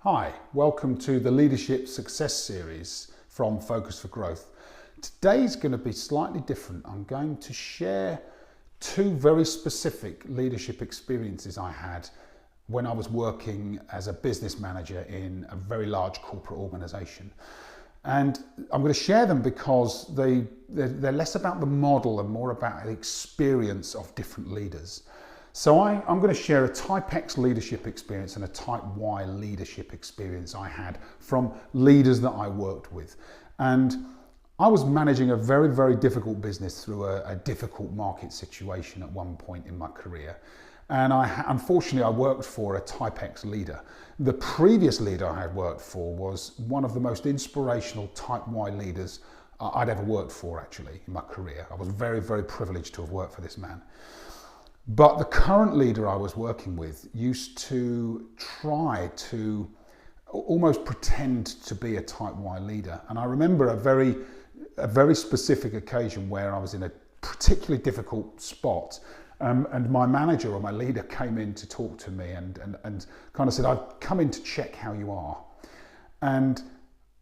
Hi, welcome to the Leadership Success Series from Focus for Growth. Today's going to be slightly different. I'm going to share two very specific leadership experiences I had when I was working as a business manager in a very large corporate organization. And I'm going to share them because they're less about the model and more about the experience of different leaders. So I'm going to share a Type X leadership experience and a Type Y leadership experience I had from leaders that I worked with. And I was managing a very, very difficult business through a difficult market situation at one point in my career. And unfortunately, I worked for a Type X leader. The previous leader I had worked for was one of the most inspirational Type Y leaders I'd ever worked for, actually, in my career. I was very, very privileged to have worked for this man. But the current leader I was working with used to try to almost pretend to be a Type Y leader. And I remember a very specific occasion where I was in a particularly difficult spot. And my manager or my leader came in to talk to me and kind of said, "I've come in to check how you are." And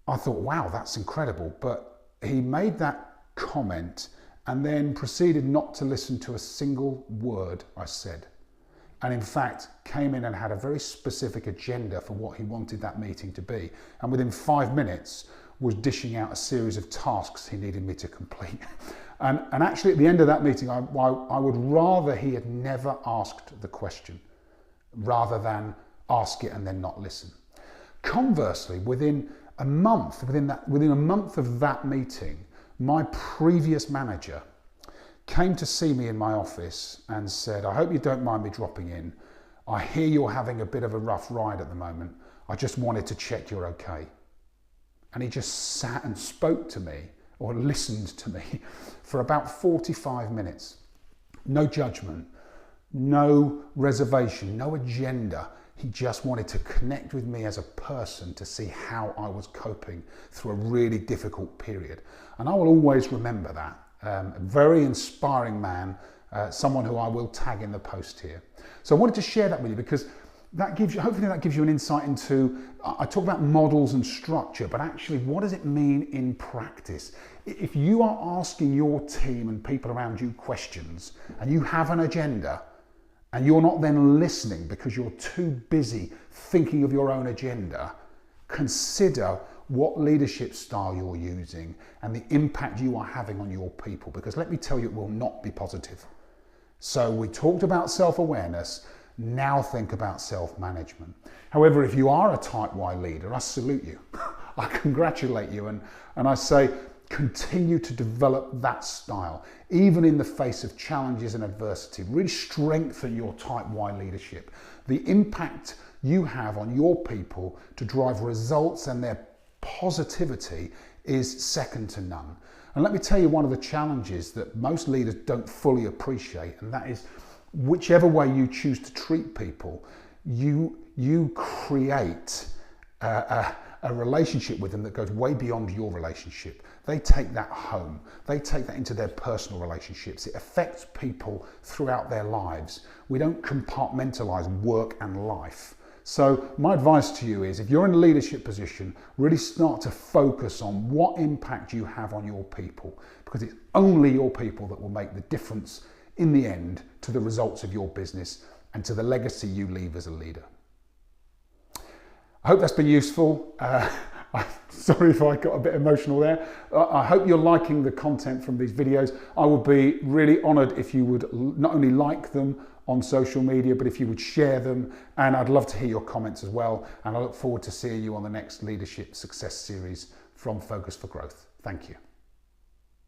I thought, wow, that's incredible. But he made that comment and then proceeded not to listen to a single word I said. And in fact, came in and had a very specific agenda for what he wanted that meeting to be. And within 5 minutes was dishing out a series of tasks he needed me to complete. And actually at the end of that meeting, I would rather he had never asked the question rather than ask it and then not listen. Conversely, within a month of that meeting, my previous manager came to see me in my office and said, "I hope you don't mind me dropping in. I hear you're having a bit of a rough ride at the moment. I just wanted to check you're okay." And he just sat and spoke to me, or listened to me, for about 45 minutes. No judgment, no reservation, no agenda. He just wanted to connect with me as a person to see how I was coping through a really difficult period. And I will always remember that. A very inspiring man, someone who I will tag in the post here. So I wanted to share that with you because hopefully that gives you an insight into, I talk about models and structure, but actually what does it mean in practice? If you are asking your team and people around you questions and you have an agenda, and you're not then listening because you're too busy thinking of your own agenda, consider what leadership style you're using and the impact you are having on your people, because let me tell you, it will not be positive. So we talked about self-awareness, now think about self-management. However, if you are a Type Y leader, I salute you. I congratulate you and I say, continue to develop that style, even in the face of challenges and adversity. Really strengthen your Type Y leadership. The impact you have on your people to drive results and their positivity is second to none. And let me tell you one of the challenges that most leaders don't fully appreciate, and that is whichever way you choose to treat people, you create a relationship with them that goes way beyond your relationship. They take that home. They take that into their personal relationships. It affects people throughout their lives. We don't compartmentalize work and life. So my advice to you is, if you're in a leadership position, really start to focus on what impact you have on your people, because it's only your people that will make the difference in the end to the results of your business and to the legacy you leave as a leader. I hope that's been useful. I'm sorry if I got a bit emotional there. I hope you're liking the content from these videos. I would be really honored if you would not only like them on social media, but if you would share them. And I'd love to hear your comments as well. And I look forward to seeing you on the next Leadership Success Series from Focus for Growth. Thank you.